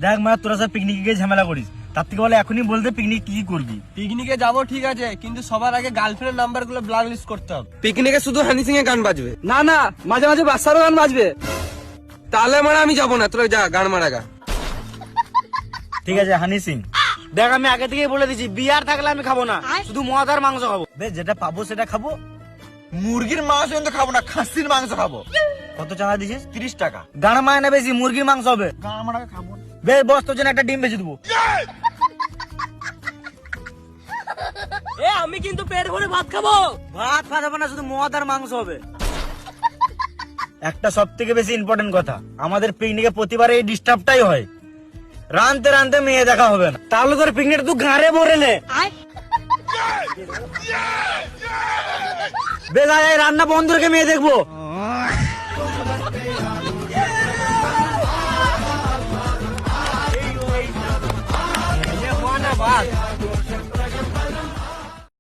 দেখ মা, তোরা সব পিকনিকে গিয়ে ঝামেলা করিস, তার থেকে বলে এখনই বলতে পিকনিক কি করবি। পিকনিকে যাবো ঠিক আছে, কিন্তু সবার আগে গার্লফ্রেন্ড নাম্বার গুলো ব্ল্যাক লিস্ট করতে হবে। পিকনিকে শুধু হানি সিং এর গান বাজবে? না না, মাঝে মাঝে বাচ্চারও গান বাজবে। তাহলে মানে আমি যাবো না, তোরা যা গান মারা গা। ঠিক আছে হানি সিং। দেখ আমি আগে থেকেই বলে দিচ্ছি, বিয়ার থাকলে আমি খাবো না, শুধু মদ আর মাংস খাবো। বেশ, যেটা পাবো সেটা খাবো। মুরগির মাংস কিন্তু খাবো না, খাসির মাংস খাবো। কত চাঁদা দিছিস? 30 টাকা। গানা মায় না বেশি, মুরগির মাংস হবে। গান মারা খাবো। বেশ বস, তোর জন্য একটা ডিম বেঁচে দেবো। আমি কিন্তু পেট ভরে ভাত খাবো। ভাত ফাত হবে না, শুধু মদ আর মাংস হবে। একটা সব থেকে বেশি ইম্পর্টেন্ট কথা, আমাদের পিকনিকে প্রতিবার এই ডিস্টার্বটাই হয়, রানতে রানতে মেয়ে দেখা হবে না। তাহলে তোর পিকনিক তুই গাঁড়ে ভরে নে। বেশ আয় আয়, রান্না বন্ধ রেখে মেয়ে দেখবো। ভাত